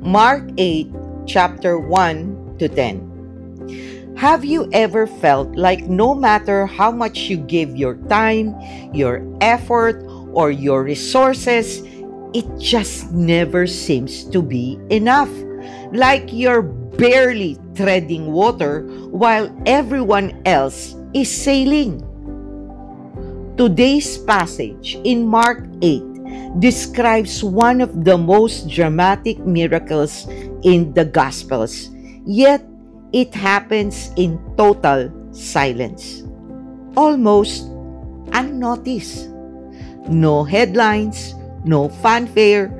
Mark 8, chapter 1 to 10. Have you ever felt like no matter how much you give your time, your effort, or your resources, it just never seems to be enough? Like you're barely treading water while everyone else is sailing. Today's passage in Mark 8 describes one of the most dramatic miracles in the Gospels, yet it happens in total silence, almost unnoticed. No headlines, no fanfare,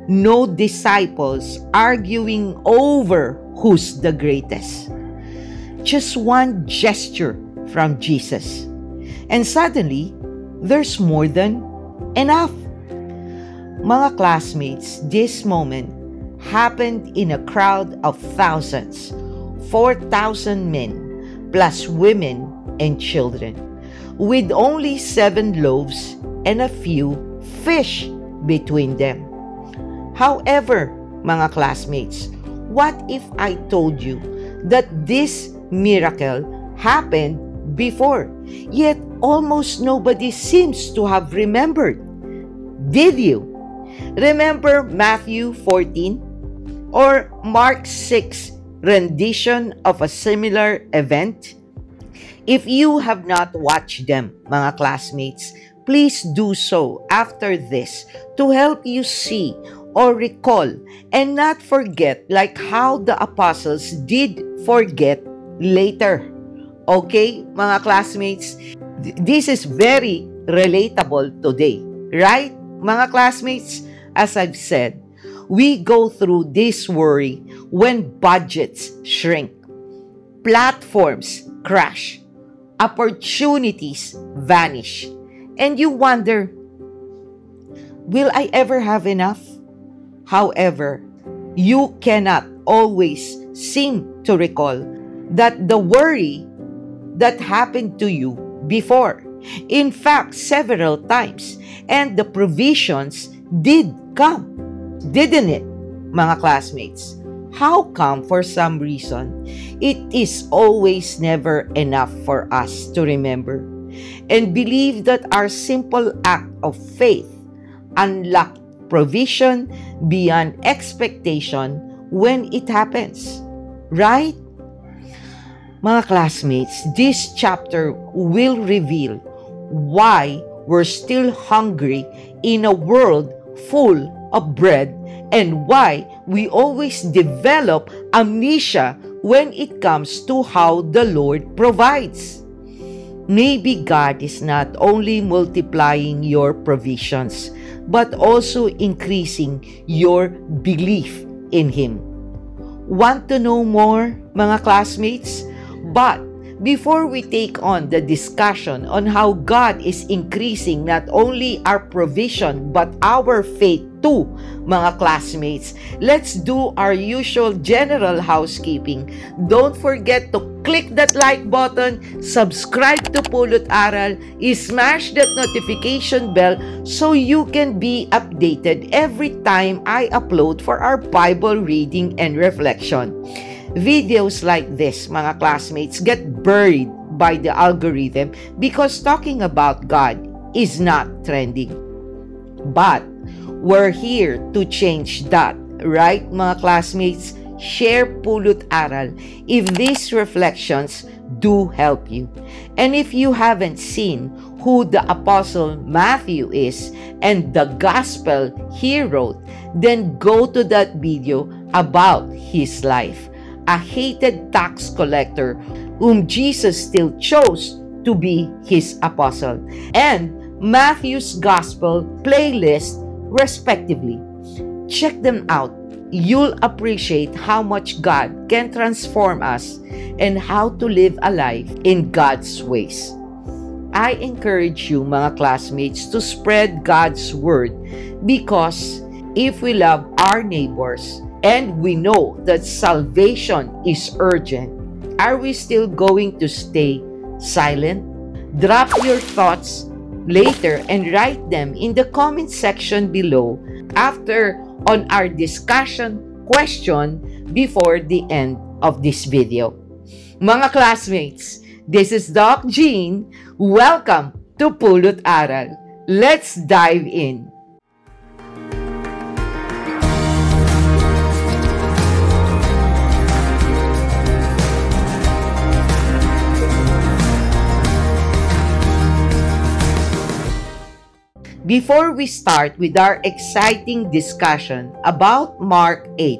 no disciples arguing over who's the greatest. Just one gesture from Jesus, and suddenly, there's more than enough. Mga classmates, this moment happened in a crowd of thousands, 4,000 men, plus women and children, with only 7 loaves and a few fish between them. However, mga classmates, what if I told you that this miracle happened before, yet almost nobody seems to have remembered? Did you? Remember Matthew 14 or Mark 6 rendition of a similar event? If you have not watched them, mga classmates, please do so after this to help you see or recall and not forget like how the apostles did forget later. Okay, mga classmates? This is very relatable today, right? Mga classmates, as I've said, we go through this worry when budgets shrink, platforms crash, opportunities vanish, and you wonder, will I ever have enough? However, you cannot always seem to recall that the worry that happened to you before, in fact, several times, and the provisions did come, didn't it, mga classmates? How come for some reason it is always never enough for us to remember and believe that our simple act of faith unlocked provision beyond expectation when it happens, right? Mga classmates, this chapter will reveal why we're still hungry in a world full of bread and why we always develop amnesia when it comes to how the Lord provides. Maybe God is not only multiplying your provisions, but also increasing your belief in Him. Want to know more, mga classmates? But before we take on the discussion on how God is increasing not only our provision but our faith too, mga classmates, let's do our usual general housekeeping. Don't forget to click that like button, subscribe to Pulot Aral, smash that notification bell so you can be updated every time I upload for our Bible reading and reflection. Videos like this, mga classmates, get buried by the algorithm because talking about God is not trending. But we're here to change that, right, mga classmates? Share Pulot Aral if these reflections do help you. And if you haven't seen who the Apostle Matthew is and the gospel he wrote, then go to that video about his life. A hated tax collector whom Jesus still chose to be his apostle, and Matthew's Gospel playlist, respectively. Check them out. You'll appreciate how much God can transform us and how to live a life in God's ways. I encourage you, mga classmates, to spread God's word because if we love our neighbors, and we know that salvation is urgent, are we still going to stay silent? Drop your thoughts later and write them in the comment section below after on our discussion question before the end of this video. Mga classmates, this is Doc Jean. Welcome to Pulot Aral. Let's dive in. Before we start with our exciting discussion about Mark 8,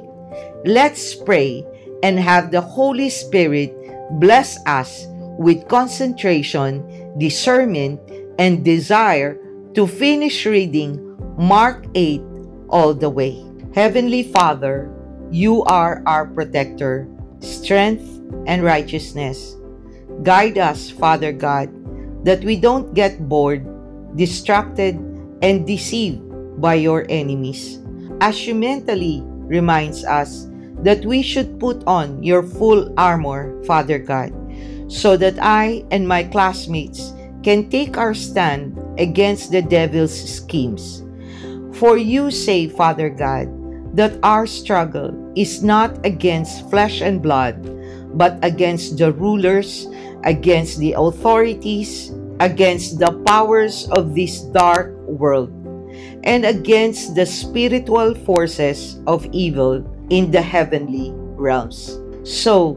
let's pray and have the Holy Spirit bless us with concentration, discernment, and desire to finish reading Mark 8 all the way. Heavenly Father, you are our protector, strength, and righteousness. Guide us, Father God, that we don't get bored, distracted, and deceived by your enemies. As you mentally reminds us that we should put on your full armor, Father God, so that I and my classmates can take our stand against the devil's schemes. For you say, Father God, that our struggle is not against flesh and blood, but against the rulers, against the authorities, against the powers of this dark world, and against the spiritual forces of evil in the heavenly realms. So,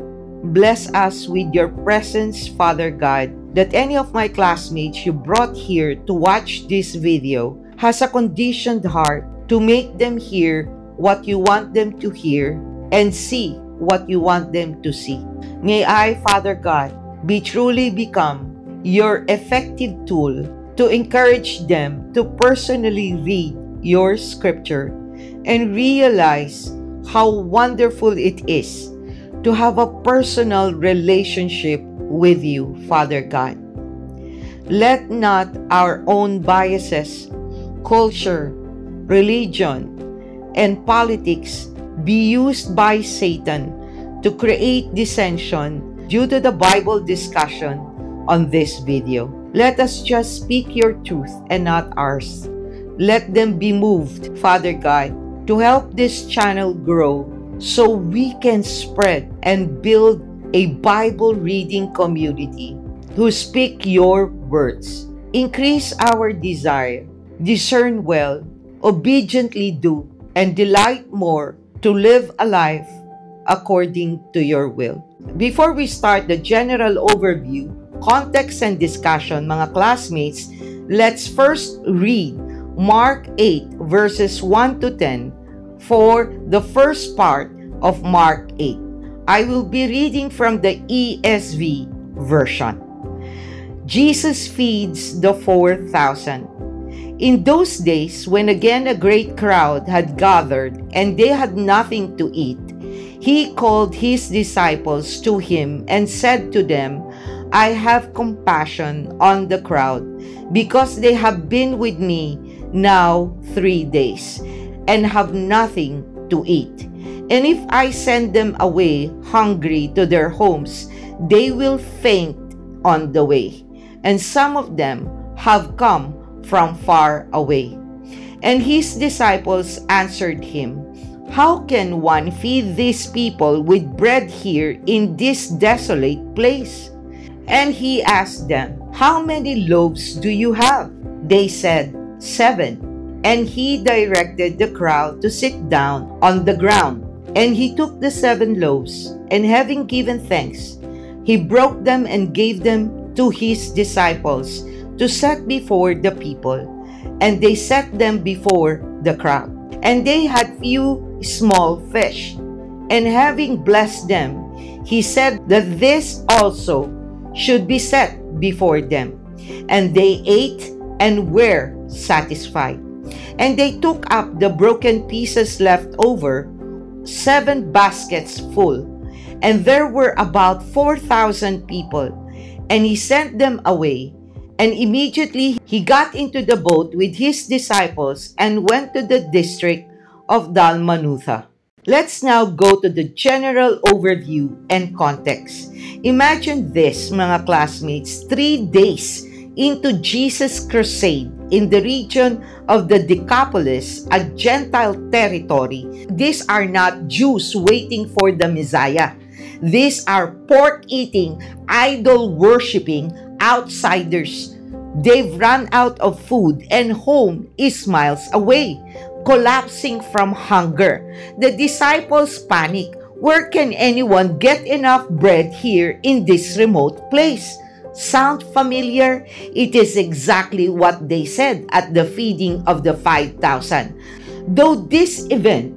bless us with your presence, Father God, that any of my classmates you brought here to watch this video has a conditioned heart to make them hear what you want them to hear and see what you want them to see. May I, Father God, truly become your effective tool to encourage them to personally read your scripture and realize how wonderful it is to have a personal relationship with you, Father God. Let not our own biases, culture, religion, and politics be used by Satan to create dissension due to the Bible discussion on this video. Let us just speak your truth and not ours. Let them be moved, Father God, to help this channel grow so we can spread and build a Bible reading community who speak your words. Increase our desire, discern well, obediently do, and delight more to live a life according to your will. Before we start the general overview, context, and discussion, mga classmates, let's first read Mark 8 verses 1 to 10 for the first part of Mark 8. I will be reading from the ESV version. Jesus feeds the 4,000. In those days, when again a great crowd had gathered and they had nothing to eat, he called his disciples to him and said to them, I have compassion on the crowd, because they have been with me now 3 days, and have nothing to eat. And if I send them away hungry to their homes, they will faint on the way. And some of them have come from far away. And his disciples answered him, How can one feed these people with bread here in this desolate place? And he asked them, How many loaves do you have? They said, 7. And he directed the crowd to sit down on the ground. And he took the 7 loaves, and having given thanks, he broke them and gave them to his disciples to set before the people. And they set them before the crowd. And they had few small fish. And having blessed them, he said that this also should be set before them. And they ate and were satisfied. And they took up the broken pieces left over, 7 baskets full. And there were about 4,000 people. And he sent them away. And immediately he got into the boat with his disciples and went to the district of Dalmanutha. Let's now go to the general overview and context. Imagine this, mga classmates, 3 days into Jesus' crusade in the region of the Decapolis, a Gentile territory. These are not Jews waiting for the Messiah. These are pork-eating, idol-worshipping outsiders. They've run out of food and home is miles away, collapsing from hunger. The disciples panic. Where can anyone get enough bread here in this remote place? Sound familiar? It is exactly what they said at the feeding of the 5,000. Though this event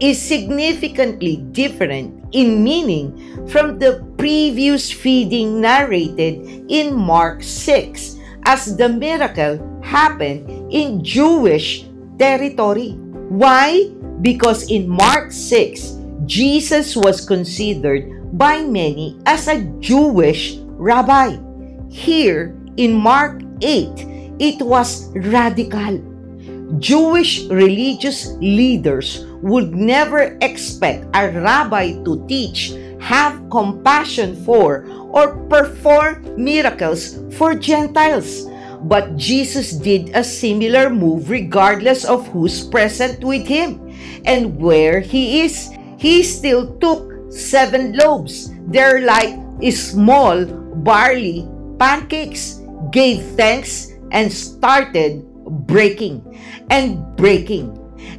is significantly different in meaning from the previous feeding narrated in Mark 6, as the miracle happened in Jewish territory. Why? Because in Mark 6, Jesus was considered by many as a Jewish rabbi. Here, in Mark 8, it was radical. Jewish religious leaders would never expect a rabbi to teach, have compassion for, or perform miracles for Gentiles. But Jesus did a similar move regardless of who's present with him and where he is. He still took 7 loaves. They're like small barley pancakes, gave thanks, and started breaking and breaking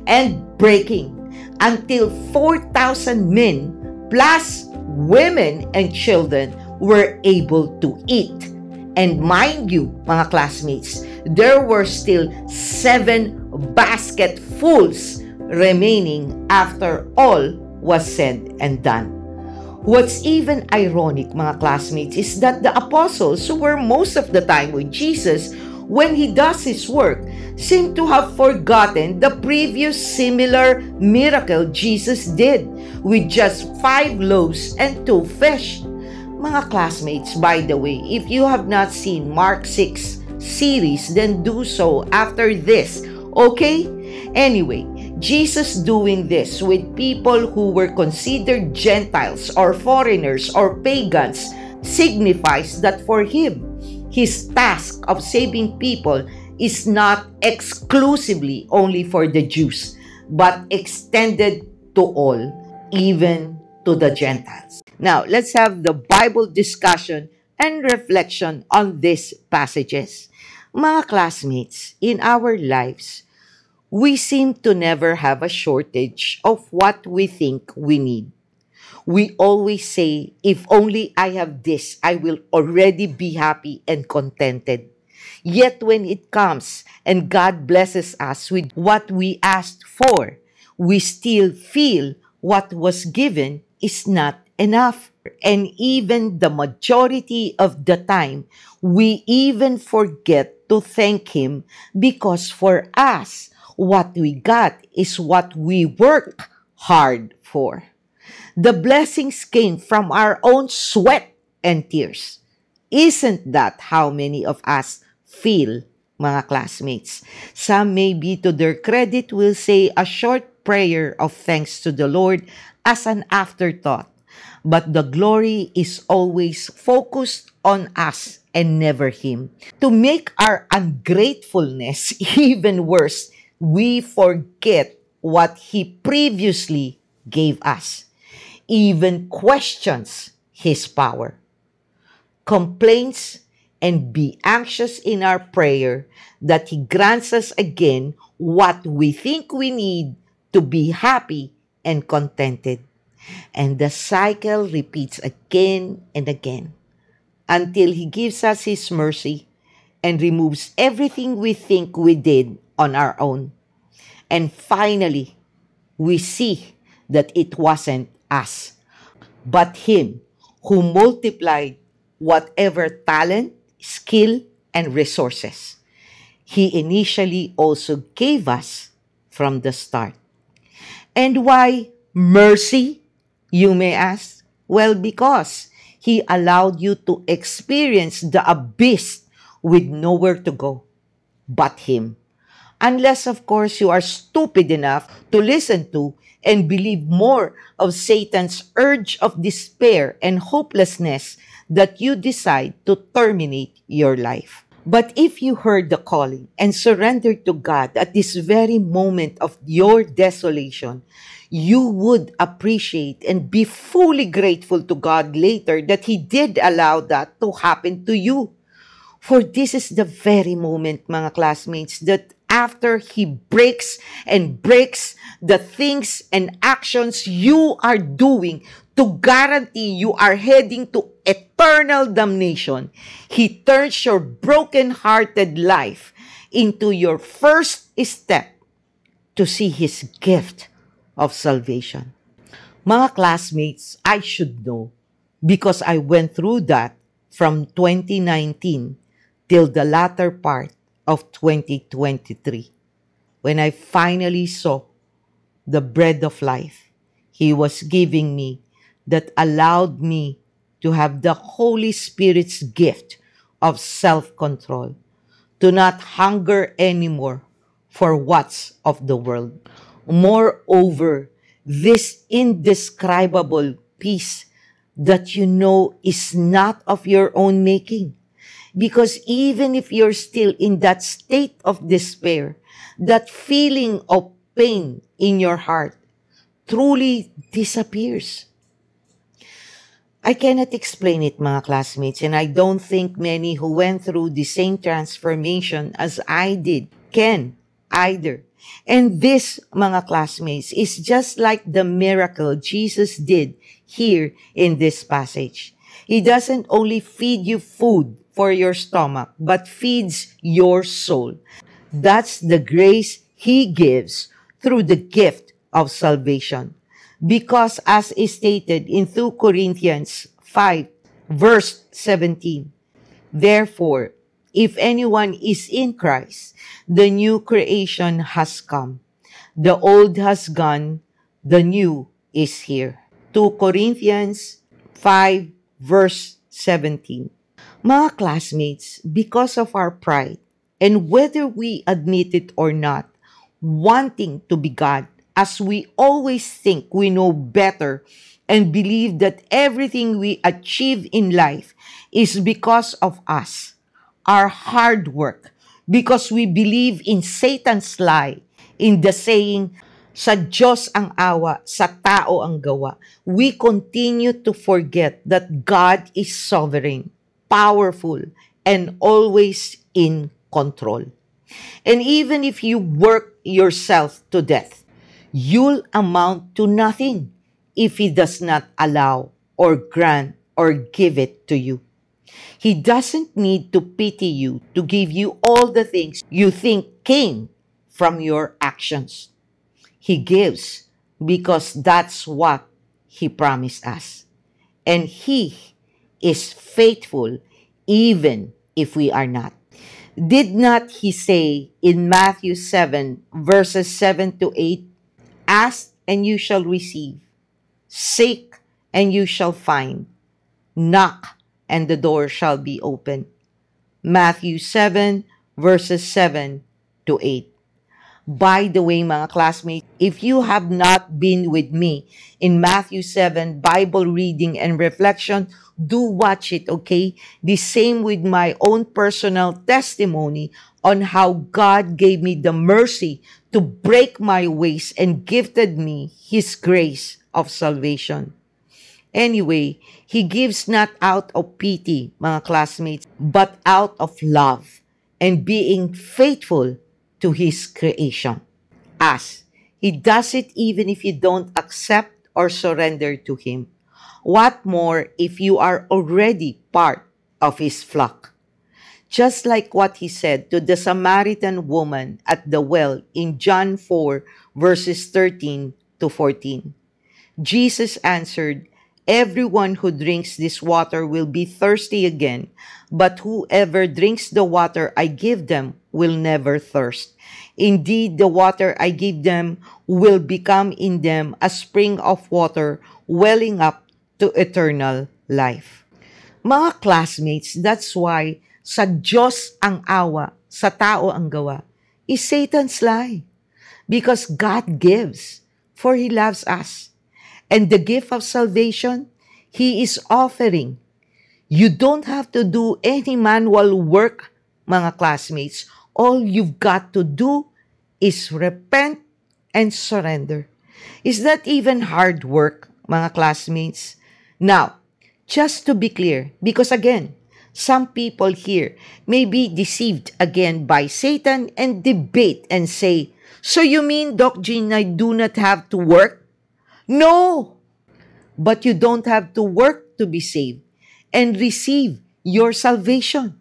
and breaking until 4,000 men plus women and children were able to eat. And mind you, mga classmates, there were still 7 basketfuls remaining after all was said and done. What's even ironic, mga classmates, is that the apostles who were most of the time with Jesus when he does his work seem to have forgotten the previous similar miracle Jesus did with just 5 loaves and 2 fish. Mga classmates, by the way, if you have not seen Mark 6 series, then do so after this, okay? Anyway, Jesus doing this with people who were considered Gentiles or foreigners or pagans signifies that for him, his task of saving people is not exclusively only for the Jews, but extended to all, even to the Gentiles. Now, let's have the Bible discussion and reflection on these passages. Mga classmates, in our lives, we seem to never have a shortage of what we think we need. We always say, if only I have this, I will already be happy and contented. Yet when it comes and God blesses us with what we asked for, we still feel what was given is not enough. And even the majority of the time, we even forget to thank Him because for us, what we got is what we work hard for. The blessings came from our own sweat and tears. Isn't that how many of us feel, mga classmates? Some, maybe to their credit, will say a short prayer of thanks to the Lord as an afterthought. But the glory is always focused on us and never Him. To make our ungratefulness even worse, we forget what He previously gave us, even questions His power, complains, and be anxious in our prayer that He grants us again what we think we need to be happy and contented. And the cycle repeats again and again until He gives us His mercy and removes everything we think we did on our own. And finally, we see that it wasn't us, but Him who multiplied whatever talent, skill, and resources He initially also gave us from the start. And why mercy, you may ask? Well, because He allowed you to experience the abyss with nowhere to go but Him. Unless, of course, you are stupid enough to listen to and believe more of Satan's urge of despair and hopelessness that you decide to terminate your life. But if you heard the calling and surrendered to God at this very moment of your desolation, you would appreciate and be fully grateful to God later that He did allow that to happen to you. For this is the very moment, mga classmates, that after He breaks and breaks the things and actions you are doing to guarantee you are heading to eternal damnation, He turns your broken-hearted life into your first step to see His gift of salvation. Mga classmates, I should know because I went through that from 2019 till the latter part of 2023, when I finally saw the bread of life He was giving me that allowed me to have the Holy Spirit's gift of self-control, to not hunger anymore for what's of the world. Moreover, this indescribable peace that you know is not of your own making. Because even if you're still in that state of despair, that feeling of pain in your heart truly disappears. I cannot explain it, mga classmates, and I don't think many who went through the same transformation as I did can either. And this, mga classmates, is just like the miracle Jesus did here in this passage. He doesn't only feed you food for your stomach, but feeds your soul. That's the grace He gives through the gift of salvation. Because as is stated in 2 Corinthians 5, verse 17, therefore, if anyone is in Christ, the new creation has come. The old has gone, the new is here. 2 Corinthians 5, verse 17. Mga classmates, because of our pride, and whether we admit it or not, wanting to be God, as we always think we know better and believe that everything we achieve in life is because of us, our hard work, because we believe in Satan's lie, in the saying, sa Diyos ang awa, sa tao ang gawa, we continue to forget that God is sovereign, powerful, and always in control. And even if you work yourself to death, you'll amount to nothing if He does not allow or grant or give it to you. He doesn't need to pity you to give you all the things you think came from your actions. He gives because that's what He promised us. And He is faithful even if we are not. Did not He say in Matthew 7, verses 7 to 8, ask and you shall receive, seek and you shall find, knock and the door shall be open. Matthew 7, verses 7 to 8. By the way, mga classmates, if you have not been with me in Matthew 7 Bible reading and reflection, do watch it, okay? The same with my own personal testimony on how God gave me the mercy to break my ways and gifted me His grace of salvation. Anyway, He gives not out of pity, mga classmates, but out of love and being faithful to His creation. As He does it even if you don't accept or surrender to Him. What more if you are already part of His flock? Just like what He said to the Samaritan woman at the well in John 4, verses 13 to 14. Jesus answered, everyone who drinks this water will be thirsty again, but whoever drinks the water I give them will never thirst. Indeed, the water I give them will become in them a spring of water welling up to eternal life. Mga classmates, that's why sa Diyos ang awa, sa tao ang gawa, is Satan's lie. Because God gives, for He loves us. And the gift of salvation, He is offering. You don't have to do any manual work mga classmates, all you've got to do is repent and surrender. Is that even hard work, mga classmates? Now, just to be clear, because again, some people here may be deceived again by Satan and debate and say, so you mean, Doc Jean, I do not have to work? No! But you don't have to work to be saved and receive your salvation.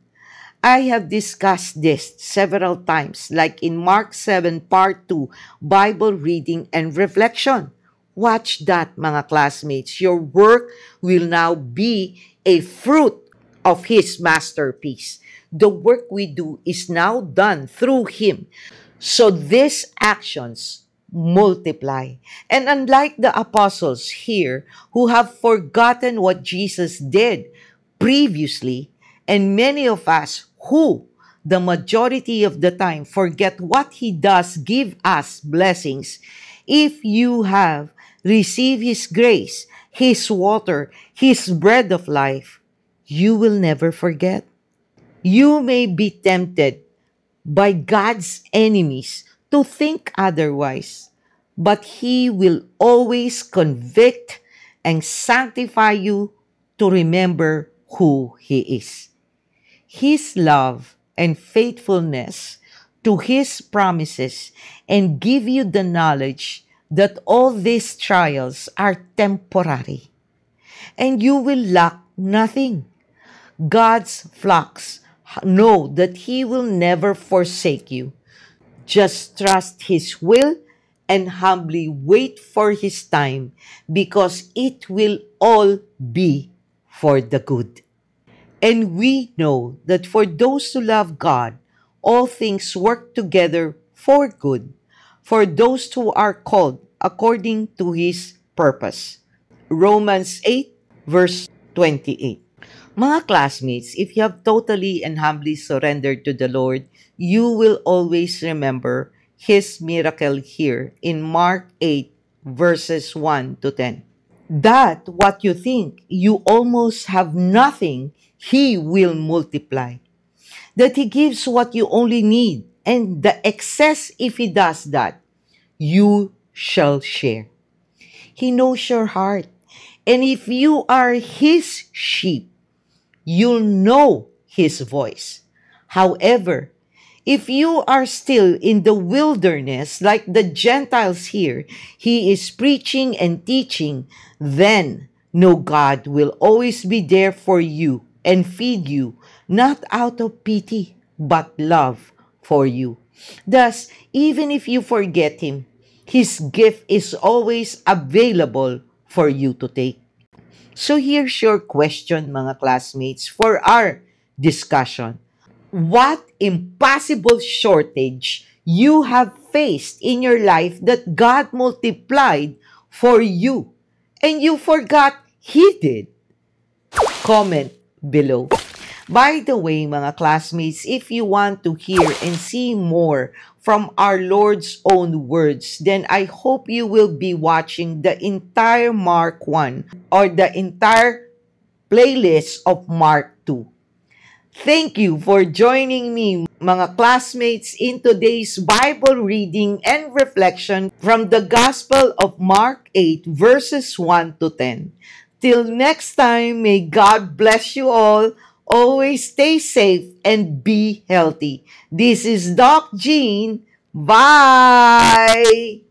I have discussed this several times, like in Mark 7, Part 2, Bible reading and reflection. Watch that, mga classmates. Your work will now be a fruit of His masterpiece. The work we do is now done through Him. So these actions multiply. And unlike the apostles here who have forgotten what Jesus did previously, and many of us who, the majority of the time, forget what He does give us blessings, if you have received His grace, His water, His bread of life, you will never forget. You may be tempted by God's enemies to think otherwise, but He will always convict and sanctify you to remember who He is. His love and faithfulness to His promises, and give you the knowledge that all these trials are temporary, and you will lack nothing. God's flocks know that He will never forsake you. Just trust His will and humbly wait for His time, because it will all be for the good. And we know that for those who love God, all things work together for good, for those who are called according to His purpose. Romans 8, verse 28. Mga classmates, if you have totally and humbly surrendered to the Lord, you will always remember His miracle here in Mark 8, verses 1 to 10. That what you think you almost have nothing, He will multiply. That He gives what you only need, and the excess, if He does that, you shall share. He knows your heart. And if you are His sheep, you'll know His voice. However, if you are still in the wilderness like the Gentiles here, He is preaching and teaching, then know God will always be there for you and feed you, not out of pity, but love for you. Thus, even if you forget Him, His gift is always available for you to take. So here's your question, mga classmates, for our discussion. What impossible shortage you have faced in your life that God multiplied for you and you forgot He did? Comment below. By the way, mga classmates, if you want to hear and see more from our Lord's own words, then I hope you will be watching the entire Mark 1 or the entire playlist of Mark 2. Thank you for joining me, mga classmates, in today's Bible reading and reflection from the Gospel of Mark 8, verses 1 to 10. Till next time, may God bless you all. Always stay safe and be healthy. This is Doc Jean. Bye!